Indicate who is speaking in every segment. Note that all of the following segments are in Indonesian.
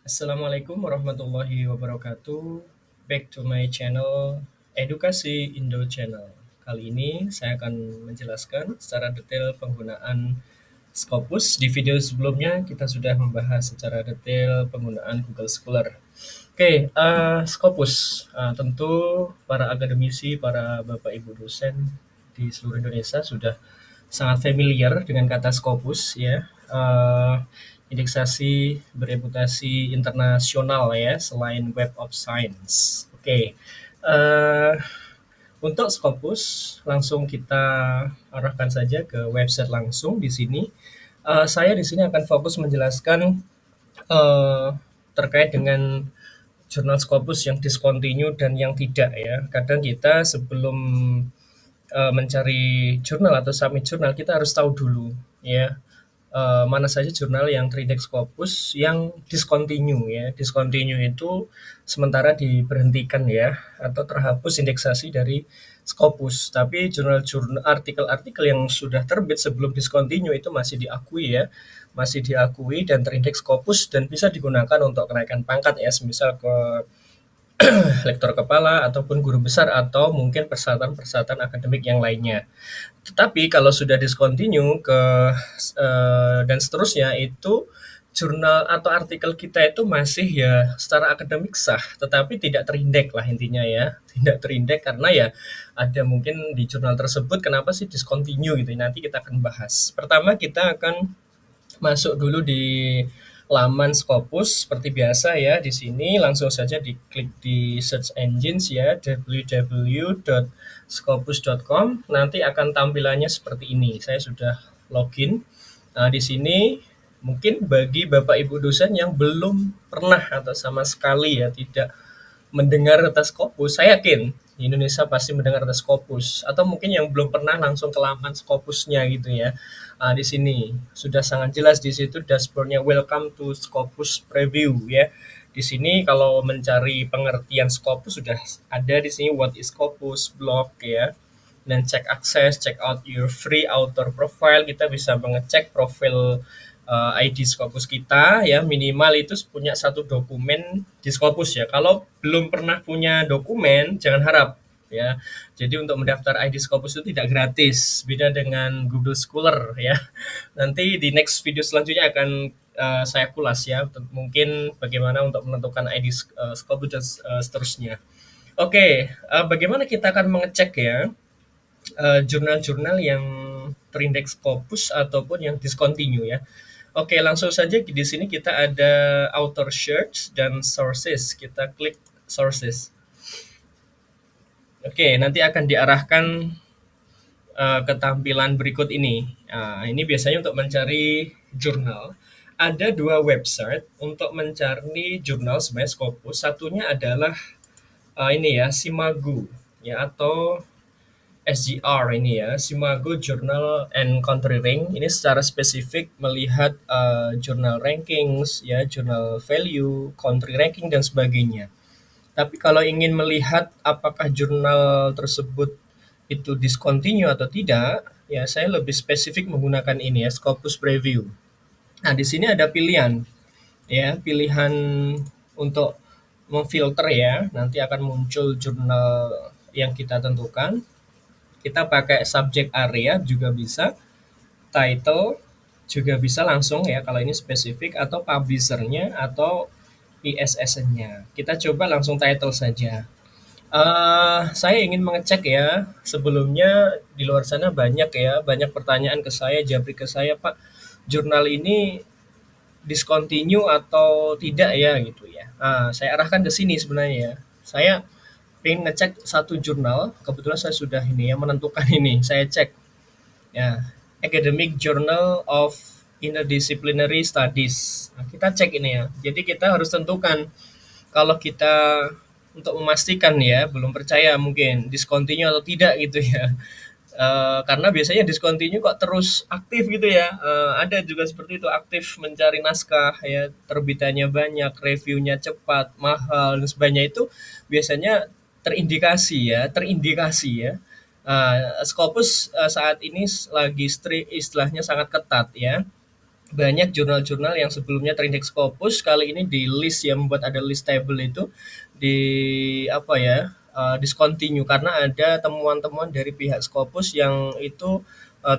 Speaker 1: Assalamualaikum warahmatullahi wabarakatuh. Back to my channel Edukasi Indo Channel. Kali ini saya akan menjelaskan secara detail penggunaan Scopus. Di video sebelumnya kita sudah membahas secara detail penggunaan Google Scholar. Oke, Scopus. Tentu para akademisi, para bapak ibu dosen di seluruh Indonesia sudah sangat familiar dengan kata Scopus ya. Indeksasi bereputasi internasional ya selain Web of Science. Oke, eh, untuk Scopus langsung kita arahkan saja ke website langsung di sini. Saya di sini akan fokus menjelaskan eh, terkait dengan jurnal Scopus yang discontinue dan yang tidak ya. Kadang kita sebelum mencari jurnal atau submit jurnal kita harus tahu dulu ya mana saja jurnal yang terindeks Scopus yang discontinue ya. Discontinue itu sementara diberhentikan ya atau terhapus indeksasi dari Scopus. Tapi jurnal-jurnal artikel-artikel yang sudah terbit sebelum discontinue itu masih diakui ya, masih diakui dan terindeks Scopus dan bisa digunakan untuk kenaikan pangkat ya, semisal ke lektor kepala ataupun guru besar atau mungkin persyaratan-persyaratan akademik yang lainnya. Tetapi kalau sudah discontinue dan seterusnya itu jurnal atau artikel kita itu masih ya secara akademik sah, tetapi tidak terindeks lah intinya ya, tidak terindeks karena ya ada mungkin di jurnal tersebut kenapa sih discontinue gitu. Nanti kita akan bahas. Pertama kita akan masuk dulu di laman Scopus seperti biasa ya. Di sini langsung saja diklik di search engines ya, www.scopus.com. Nanti akan tampilannya seperti ini. Saya sudah login. Nah, di sini mungkin bagi Bapak Ibu dosen yang belum pernah atau sama sekali ya tidak mendengar atas Scopus, saya yakin di Indonesia pasti mendengar atas Scopus atau mungkin yang belum pernah langsung ke laman Scopusnya gitu ya. Di sini sudah sangat jelas di situ dashboardnya welcome to Scopus preview ya. Di sini kalau mencari pengertian Scopus sudah ada di sini what is Scopus blog ya. Dan check access, check out your free author profile, kita bisa mengecek profil ID Scopus kita ya, minimal itu punya satu dokumen di Scopus ya. Kalau belum pernah punya dokumen jangan harap ya. Jadi untuk mendaftar ID Scopus itu tidak gratis, beda dengan Google Scholar ya. Nanti di next video selanjutnya akan saya kulas ya, mungkin bagaimana untuk menentukan ID Scopus dan seterusnya. Oke, bagaimana kita akan mengecek ya jurnal-jurnal yang terindeks Scopus ataupun yang discontinue ya. Oke, langsung saja di sini kita ada author search dan sources. Kita klik sources. Oke, nanti akan diarahkan ke tampilan berikut ini. Ini biasanya untuk mencari jurnal. Ada dua website untuk mencari jurnal sebenarnya Scopus. Satunya adalah ini ya, Simagu ya atau SGR ini ya, Simago Journal and Country Rank. Ini secara spesifik melihat jurnal rankings ya, jurnal value, country ranking dan sebagainya. Tapi kalau ingin melihat apakah jurnal tersebut itu discontinue atau tidak, ya saya lebih spesifik menggunakan ini ya, Scopus Preview. Nah, di sini ada pilihan ya, pilihan untuk memfilter ya. Nanti akan muncul jurnal yang kita tentukan. Kita pakai subject area juga bisa, title juga bisa langsung ya kalau ini spesifik, atau publishernya atau ISSN-nya. Kita coba langsung title saja. Saya ingin mengecek ya, sebelumnya di luar sana banyak ya, banyak pertanyaan ke saya, jabri ke saya, Pak, jurnal ini discontinue atau tidak ya gitu ya. Saya arahkan ke sini sebenarnya ya. Saya ingin ngecek satu jurnal, kebetulan saya sudah ini ya menentukan ini. Saya cek ya, Academic Journal of Interdisciplinary Studies. Nah, kita cek ini ya. Jadi kita harus tentukan kalau kita untuk memastikan ya, belum percaya mungkin discontinue atau tidak gitu ya. Karena biasanya discontinue kok terus aktif gitu ya. Ada juga seperti itu, aktif mencari naskah ya, terbitannya banyak, reviewnya cepat, mahal dan sebagainya, itu biasanya terindikasi ya. Scopus saat ini lagi istilahnya sangat ketat ya. banyak jurnal-jurnal yang sebelumnya terindeks Scopus kali ini di list ya, membuat ada list table itu di apa ya, discontinue karena ada temuan-temuan dari pihak Scopus yang itu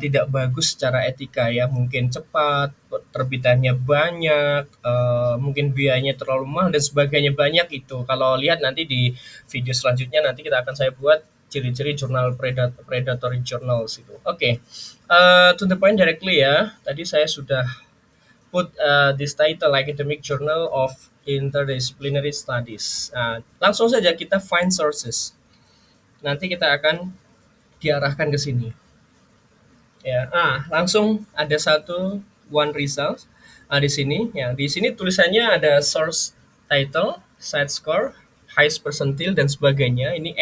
Speaker 1: tidak bagus secara etika ya, mungkin cepat, terbitannya banyak, mungkin biayanya terlalu mahal dan sebagainya, banyak itu. Kalau lihat nanti di video selanjutnya nanti kita akan saya buat ciri-ciri jurnal predatory journals itu. Oke, to the point directly ya. Tadi saya sudah put this title Academic Journal of Interdisciplinary Studies. Langsung saja kita find sources. Nanti kita akan diarahkan ke sini. Ya, langsung ada satu one result di sini. Ya, di sini tulisannya ada source title, site score, highest percentile dan sebagainya. Ini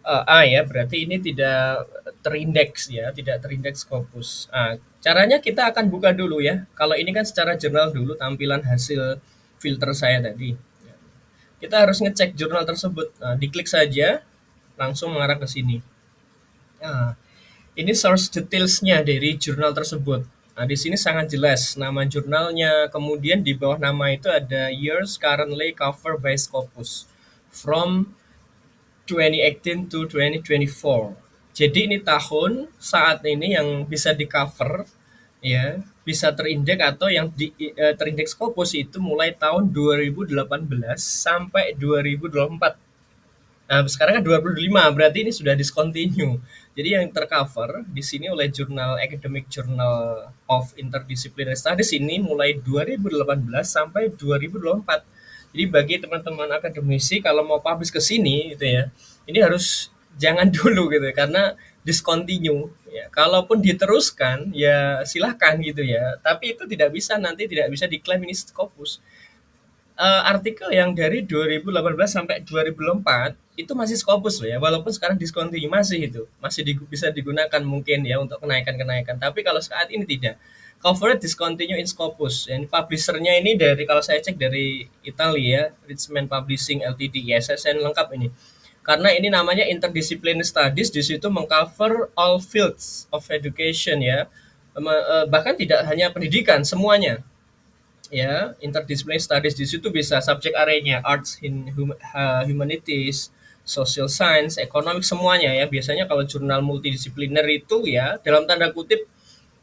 Speaker 1: A ya, berarti ini tidak terindeks ya, tidak terindeks Scopus. Caranya kita akan buka dulu ya. Kalau ini kan secara jurnal dulu tampilan hasil filter saya tadi. Kita harus ngecek jurnal tersebut. Diklik saja, langsung mengarah ke sini. Nah, ini source detailsnya dari jurnal tersebut. Nah, di sini sangat jelas nama jurnalnya. Kemudian di bawah nama itu ada years currently covered by Scopus from 2018 to 2024. Jadi ini tahun saat ini yang bisa di cover ya, bisa terindeks atau yang terindeks Scopus itu mulai tahun 2018 sampai 2024. Nah, sekarang kan 25, berarti ini sudah discontinue. Jadi yang tercover di sini oleh jurnal Academic Journal of Interdisciplinary Studies ini mulai 2018 sampai 2024. Jadi bagi teman-teman akademisi kalau mau publish ke sini gitu ya, ini harus jangan dulu gitu ya, karena discontinue ya. Kalaupun diteruskan ya silahkan gitu ya, tapi itu tidak bisa, nanti tidak bisa diklaim ini Scopus. Artikel yang dari 2018 sampai 2024 itu masih Scopus loh ya, walaupun sekarang discontinue masih itu, masih bisa digunakan mungkin ya untuk kenaikan-kenaikan. Tapi kalau saat ini tidak. Covered discontinue in Scopus. Yang publishernya ini dari kalau saya cek dari Italia ya, Richmond Publishing Ltd, ISSN lengkap ini. Karena ini namanya interdisciplinary studies, di situ mengcover all fields of education ya. Bahkan tidak hanya pendidikan, semuanya ya. Interdisciplinary studies di situ bisa subjek areanya arts, humanities, social science, economics, semuanya ya. Biasanya kalau jurnal multidisipliner itu ya dalam tanda kutip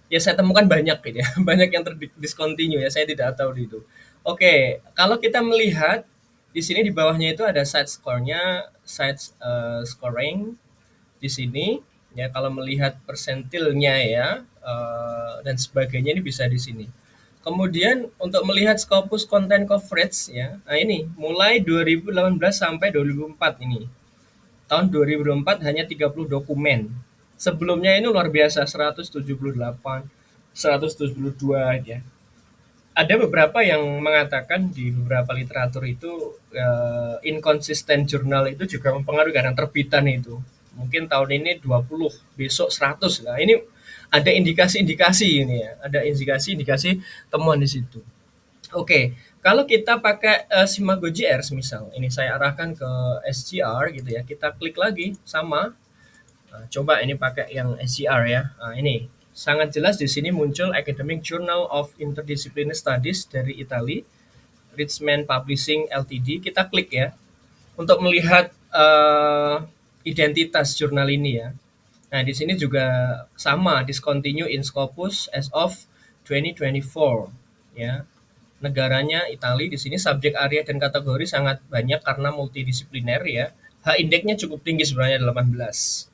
Speaker 1: ya saya temukan banyak gitu ya. Banyak yang terdiscontinue ya, saya tidak tahu itu. Oke, kalau kita melihat di sini di bawahnya itu ada site score-nya, site scoring di sini ya. Kalau melihat persentilnya ya, dan sebagainya ini bisa di sini. Kemudian untuk melihat Scopus content coverage ya, nah ini mulai 2018 sampai 2004 ini. Tahun 2004 hanya 30 dokumen. Sebelumnya ini luar biasa 178, 172 ya. Ada beberapa yang mengatakan di beberapa literatur itu inconsistent jurnal itu juga mempengaruhi karena terbitan itu. Mungkin tahun ini 20, besok 100. Nah, ini ada indikasi-indikasi ini ya, ada indikasi-indikasi temuan di situ. Oke, kalau kita pakai Simago JR misal, ini saya arahkan ke SGR gitu ya, kita klik lagi sama. Nah, coba ini pakai yang SGR ya. Nah, ini sangat jelas di sini muncul Academic Journal of Interdisciplinary Studies dari Italia, Richmond Publishing Ltd. Kita klik ya untuk melihat identitas jurnal ini ya. Nah, di sini juga sama, discontinue in Scopus as of 2024 ya. Negaranya Italia, di sini subjek area dan kategori sangat banyak karena multidisipliner ya. H-indeksnya cukup tinggi sebenarnya 18.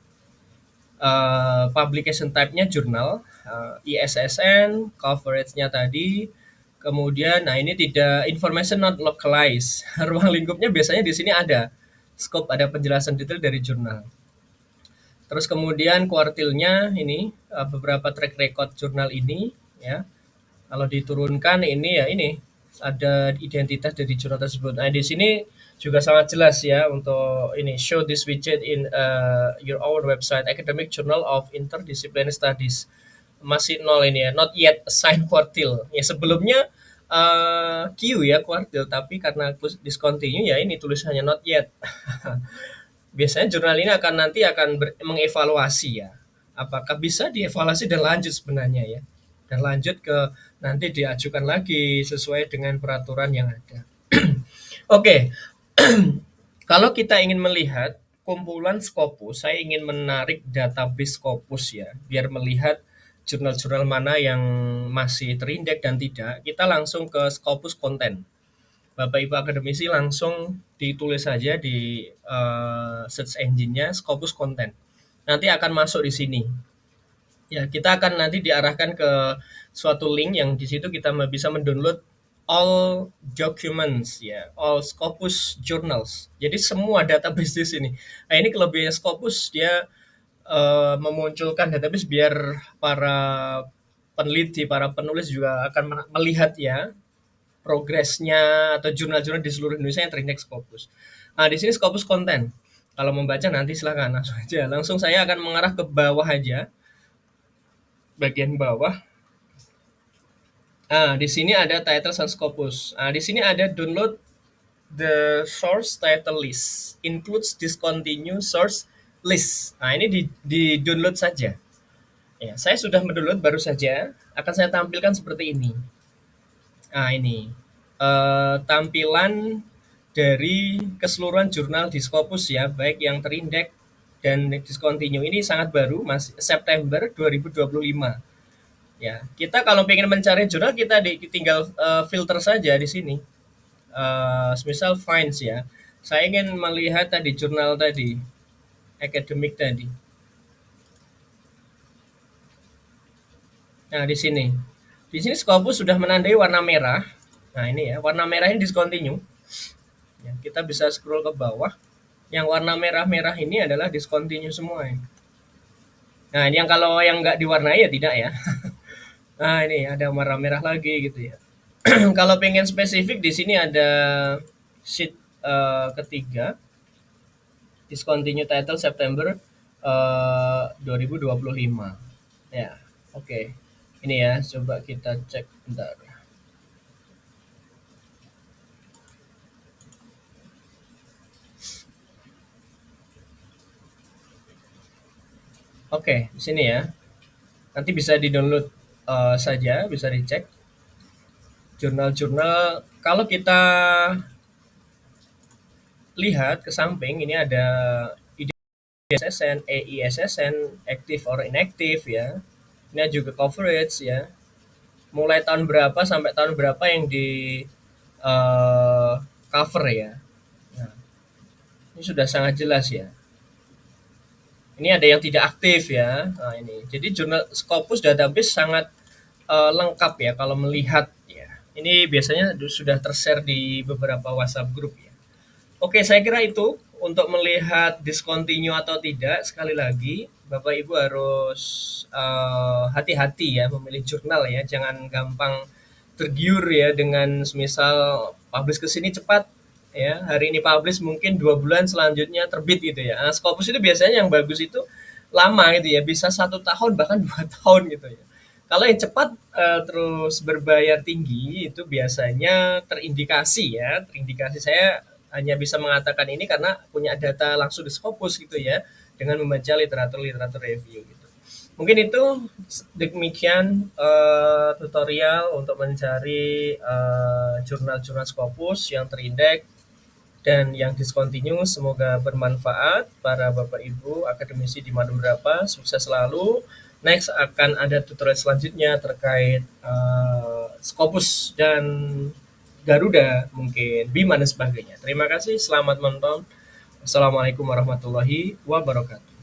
Speaker 1: Publication type-nya jurnal, ISSN, coverage-nya tadi, kemudian nah ini tidak information not localized. Ruang lingkupnya biasanya di sini ada scope, ada penjelasan detail dari jurnal. Terus kemudian kuartilnya ini beberapa track record jurnal ini ya. Kalau diturunkan ini ya, ini ada identitas dari jurnal tersebut. Nah, di sini juga sangat jelas ya untuk ini show this widget in your own website Academic Journal of Interdisciplinary Studies. Masih nol ini ya, not yet assigned quartile. Ya sebelumnya Q ya quartile, tapi karena discontinue ya ini tulisannya not yet. Biasanya jurnal ini nanti akan mengevaluasi ya. Apakah bisa dievaluasi dan lanjut sebenarnya ya. dan lanjut ke nanti diajukan lagi sesuai dengan peraturan yang ada. Oke, kalau kita ingin melihat kumpulan Scopus, saya ingin menarik database Scopus ya, biar melihat jurnal-jurnal mana yang masih terindeks dan tidak. Kita langsung ke Scopus Content. Bapak Ibu akademisi langsung ditulis saja di search engine-nya Scopus Content. Nanti akan masuk di sini. Ya, kita akan nanti diarahkan ke suatu link yang di situ kita bisa mendownload all documents ya, all Scopus journals. Jadi semua database di sini. Nah, ini kelebihannya Scopus, dia memunculkan database biar para peneliti, para penulis juga akan melihat ya progresnya atau jurnal-jurnal di seluruh Indonesia yang terindeks Scopus. Nah, di sini Scopus konten. Kalau membaca nanti silakan langsung aja. Langsung saya akan mengarah ke bawah aja, bagian bawah. Nah, di sini ada title and Scopus. Nah, di sini ada download the source title list includes discontinued source list. Nah, ini di download saja. Ya, saya sudah mendownload baru saja. Akan saya tampilkan seperti ini. Nah, ini tampilan dari keseluruhan jurnal di Scopus ya, baik yang terindeks dan discontinue. Ini sangat baru, Mas, September 2025. Ya, kita kalau pengen mencari jurnal kita tinggal filter saja di sini. Misal finds ya. Saya ingin melihat tadi jurnal tadi, akademik tadi. Nah, di sini. Di sini Scopus sudah menandai warna merah. Nah, ini ya, warna merah ini discontinue. Ya, kita bisa scroll ke bawah. Yang warna merah-merah ini adalah discontinue semua ya. Nah, ini yang kalau yang nggak diwarnai ya tidak ya. Nah, ini ada warna merah lagi gitu ya. Kalau pengen spesifik di sini ada sheet ketiga, discontinue title September 2025. Ya, oke. Ini ya, coba kita cek bentar. Oke, di sini ya. Nanti bisa di-download saja, bisa dicek jurnal-jurnal. Kalau kita lihat ke samping ini ada IDSSN, EISSN, active or inactive ya. Ini juga coverage ya. Mulai tahun berapa sampai tahun berapa yang di cover ya. Nah, ini sudah sangat jelas ya. Ini ada yang tidak aktif ya. Nah, ini. Jadi jurnal Scopus database sangat lengkap ya kalau melihat ya. Ini biasanya sudah tershare di beberapa WhatsApp group ya. Oke, saya kira itu untuk melihat discontinue atau tidak. Sekali lagi, Bapak Ibu harus hati-hati ya memilih jurnal ya. Jangan gampang tergiur ya dengan semisal publish ke sini cepat ya. Hari ini publish mungkin 2 bulan selanjutnya terbit gitu ya. Nah, Scopus itu biasanya yang bagus itu lama gitu ya, bisa 1 tahun bahkan 2 tahun gitu ya. Kalau yang cepat terus berbayar tinggi itu biasanya terindikasi ya, terindikasi saya hanya bisa mengatakan ini karena punya data langsung di Scopus gitu ya, dengan membaca literatur-literatur review gitu. Mungkin itu demikian tutorial untuk mencari jurnal-jurnal Scopus yang terindeks dan yang discontinue. Semoga bermanfaat para Bapak Ibu akademisi di Madem berapa, sukses selalu. Next akan ada tutorial selanjutnya terkait Scopus dan Garuda mungkin, Bima dan sebagainya. Terima kasih, selamat menonton. Assalamualaikum warahmatullahi wabarakatuh.